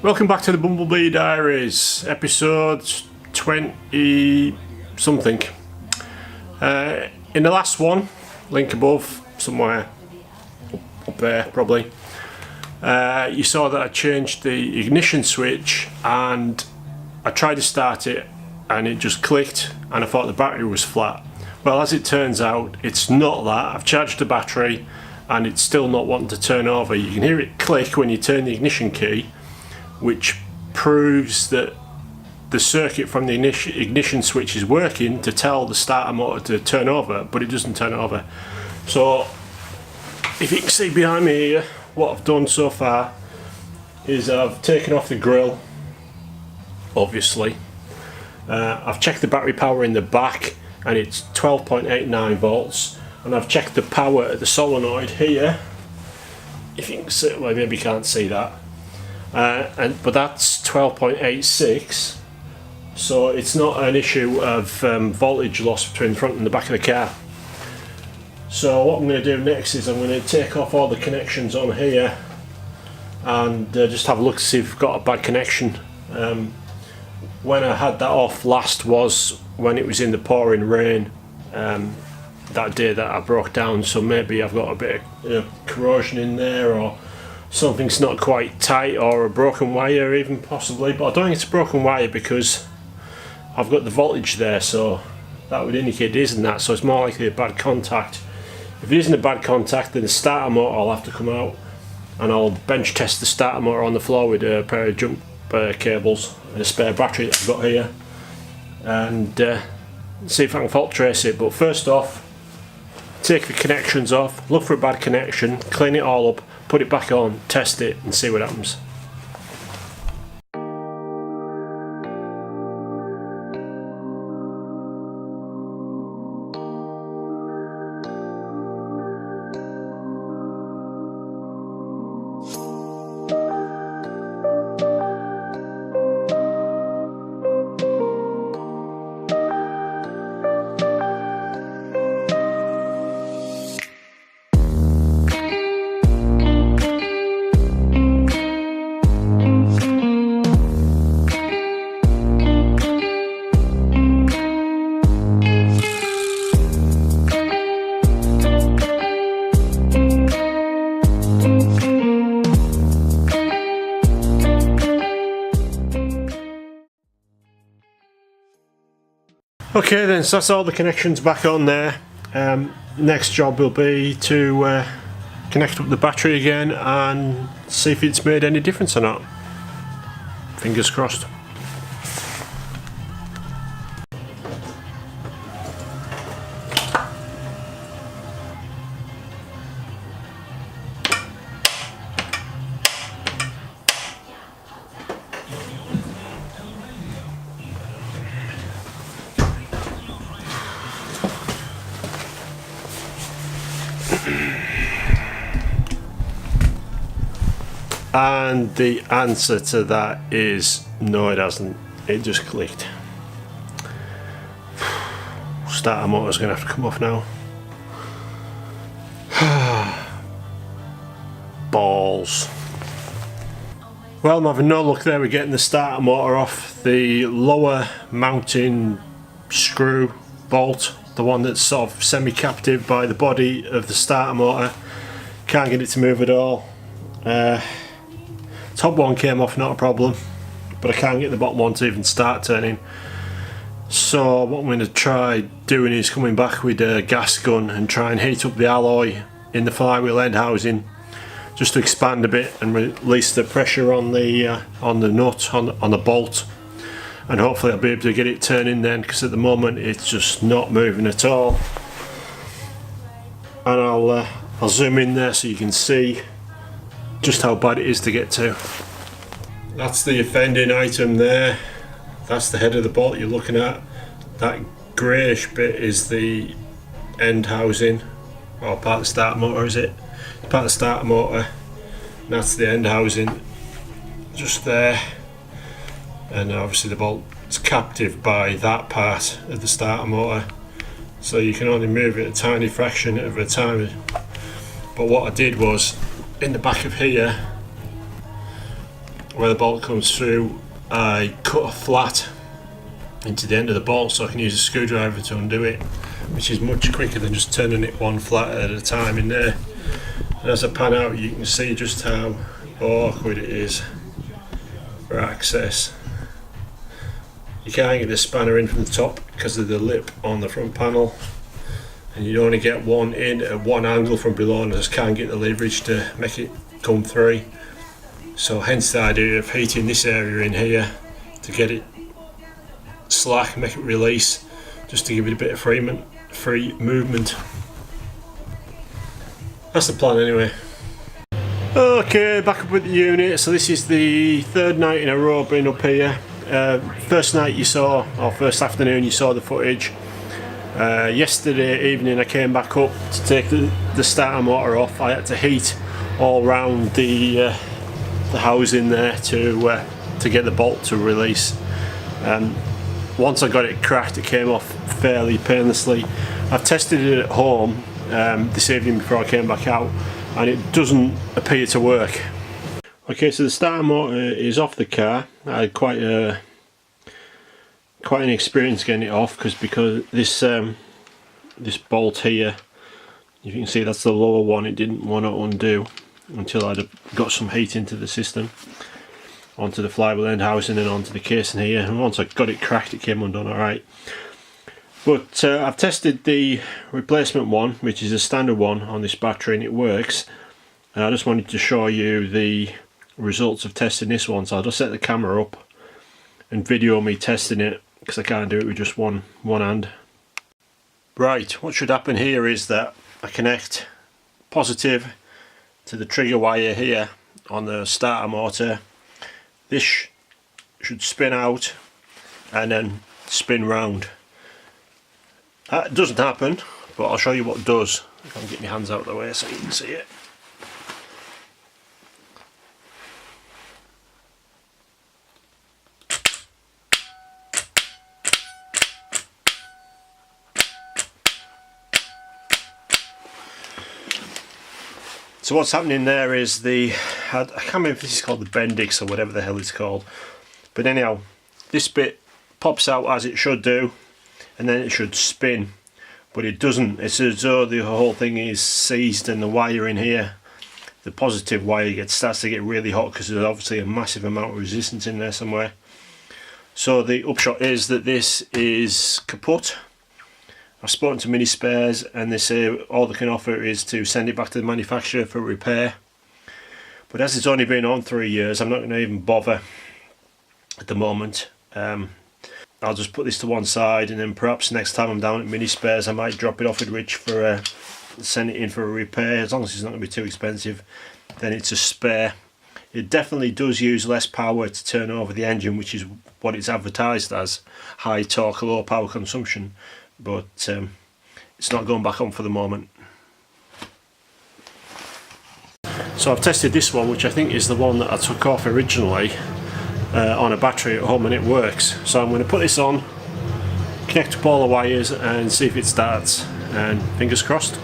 Welcome back to the Bumblebee Diaries, episode 20 something. In the last one, link above, somewhere up there probably, you saw that I changed the ignition switch and I tried to start it and it just clicked and I thought the battery was flat. Well, as it turns out, it's not that. I've charged the battery and it's still not wanting to turn over. You can hear it click when you turn the ignition key, which proves that the circuit from the ignition switch is working to tell the starter motor to turn over, but it doesn't turn over. So if you can see behind me here, what I've done so far is I've taken off the grill, obviously. I've checked the battery power in the back and it's 12.89 volts, and I've checked the power at the solenoid here. If you can see, well, maybe you can't see that. But that's 12.86, so it's not an issue of voltage loss between the front and the back of the car. So what I'm going to do next is I'm going to take off all the connections on here and just have a look to see if we've got a bad connection. When I had that off last was when it was in the pouring rain that day that I broke down, so maybe I've got a bit of corrosion in there, or something's not quite tight, or a broken wire even possibly, but I don't think it's a broken wire because I've got the voltage there, so that would indicate it isn't that, so it's more likely a bad contact. If it isn't a bad contact, then the starter motor will have to come out and I'll bench test the starter motor on the floor with a pair of jump cables and a spare battery that I've got here, and see if I can fault trace it. But first off, take the connections off, look for a bad connection, clean it all up, put it back on, test it and see what happens. Okay then, so that's all the connections back on there. Next job will be to connect up the battery again and see if it's made any difference or not. Fingers crossed. And the answer to that is no, it hasn't. It just clicked. Starter motor's going to have to come off now. Balls. Well, I'm having no luck there with getting the starter motor off. The lower mounting screw bolt, the one that's sort of semi-captive by the body of the starter motor, can't get it to move at all. Top one came off, not a problem, but I can't get the bottom one to even start turning. So what I'm going to try doing is coming back with a gas gun and try and heat up the alloy in the flywheel end housing, just to expand a bit and release the pressure on the nut, on the bolt, and hopefully I'll be able to get it turning then, because at the moment it's just not moving at all. And I'll zoom in there so you can see just how bad it is to get to. That's the offending item there. That's the head of the bolt you're looking at. That greyish bit is the end housing, or part of the starter motor, is it? Part of the starter motor. And that's the end housing, just there. And obviously the bolt's captive by that part of the starter motor, so you can only move it a tiny fraction of a time. But what I did was, in the back of here, where the bolt comes through, I cut a flat into the end of the bolt so I can use a screwdriver to undo it, which is much quicker than just turning it one flat at a time in there. And as I pan out, you can see just how awkward it is for access. You can't get the spanner in from the top because of the lip on the front panel, and you only get one in at one angle from below, and I just can't get the leverage to make it come through. So hence the idea of heating this area in here to get it slack, make it release, just to give it a bit of free movement. That's the plan anyway. Okay, back up with the unit. So this is the third night in a row being up here. First night you saw, or first afternoon you saw the footage. Yesterday evening I came back up to take the starter motor off. I had to heat all round the housing there to get the bolt to release. Once I got it cracked, it came off fairly painlessly. I've tested it at home this evening before I came back out, and it doesn't appear to work. Okay, so the starter motor is off the car. I had quite an experience getting it off because this this bolt here, if you can see, that's the lower one. It didn't want to undo until I'd got some heat into the system, onto the flywheel end housing and onto the casing here, and once I got it cracked it came undone alright. But I've tested the replacement one, which is a standard one, on this battery, and it works. And I just wanted to show you the results of testing this one, so I'll just set the camera up and video me testing it, because I can't do it with just one hand. Right, what should happen here is that I connect positive to the trigger wire here on the starter motor. This should spin out and then spin round. That doesn't happen, but I'll show you what does. If I can get my hands out of the way so you can see it. So what's happening there is I can't remember if this is called the Bendix or whatever the hell it's called, but anyhow, this bit pops out as it should do, and then it should spin, but it doesn't. It's as though the whole thing is seized, and the wire in here, the positive wire, starts to get really hot because there's obviously a massive amount of resistance in there somewhere. So the upshot is that this is kaput. I've spoken to Mini Spares, and they say all they can offer is to send it back to the manufacturer for repair. But as it's only been on 3 years, I'm not going to even bother at the moment. I'll just put this to one side, and then perhaps next time I'm down at Mini Spares I might drop it off at Rich for send it in for a repair. As long as it's not going to be too expensive, then it's a spare. It definitely does use less power to turn over the engine, which is what it's advertised as, high torque, low power consumption. But it's not going back on for the moment. So I've tested this one, which I think is the one that I took off originally on a battery at home, and it works. So I'm going to put this on, connect up all the wires and see if it starts, and fingers crossed.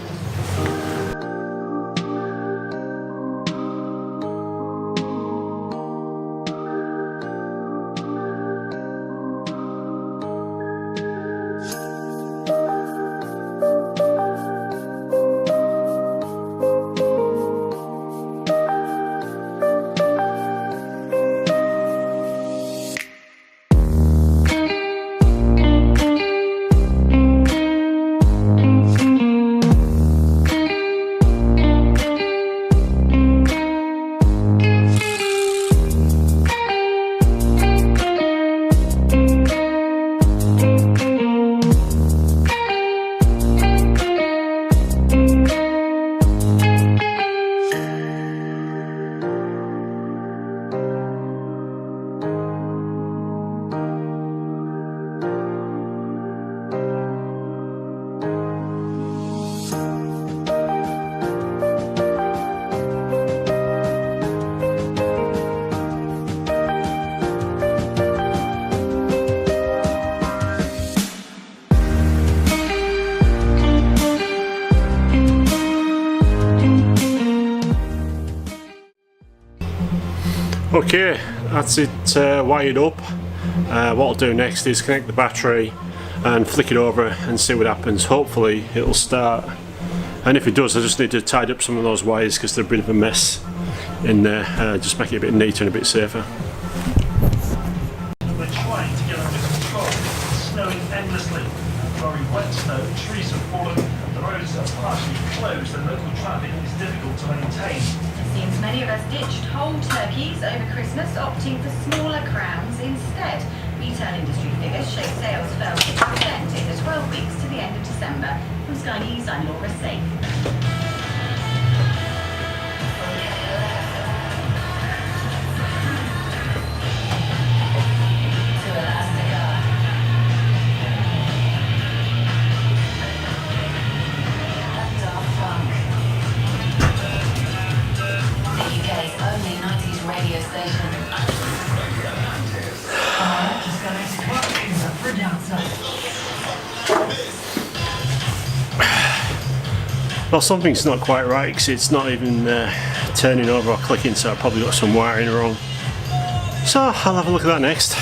Okay, that's it wired up. What I'll do next is connect the battery and flick it over and see what happens. Hopefully it'll start, and if it does I just need to tidy up some of those wires because they're a bit of a mess in there, just make it a bit neater and a bit safer. We're trying to get under control. It's snowing endlessly. Very wet snow, trees have fallen, the roads are partially closed and local traffic is difficult to maintain. It seems many of us ditched whole turkeys over Christmas, opting for smaller crowns instead. Retail industry figures show sales fell 6% in the 12 weeks to the end of December. From Sky News, I'm Laura Safe. Radio station. Well, something's not quite right because it's not even turning over or clicking, so I've probably got some wiring wrong. So I'll have a look at that next.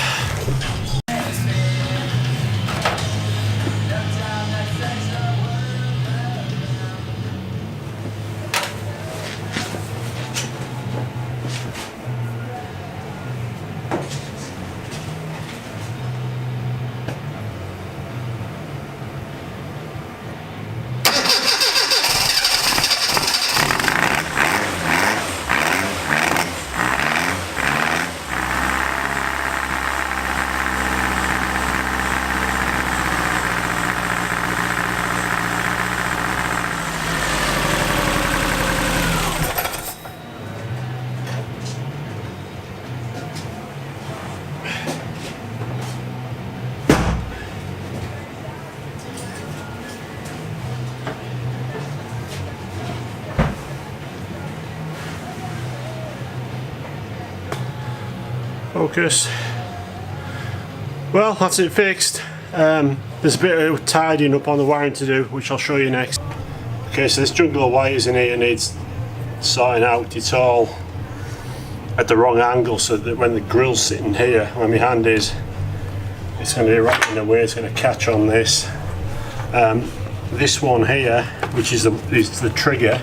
Focus. Well, that's it fixed. There's a bit of tidying up on the wiring to do, which I'll show you next. Okay, so this jungle of wires in here needs sorting out. It's all at the wrong angle, so that when the grill's sitting here, where my hand is, it's going to be right in the way. It's going to catch on this. This one here, which is the trigger.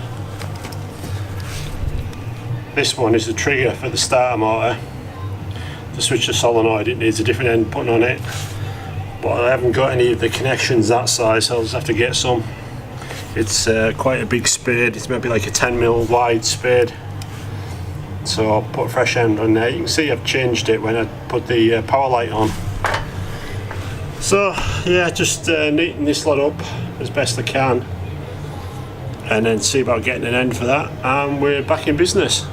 This one is the trigger for the starter motor. To switch the solenoid, it needs a different end put on it, but I haven't got any of the connections that size, so I'll just have to get some. It's quite a big spade. It's maybe like a 10mm wide spade, so I'll put a fresh end on there. You can see I've changed it when I put the power light on. So yeah, just neaten this lot up as best I can and then see about getting an end for that, and we're back in business.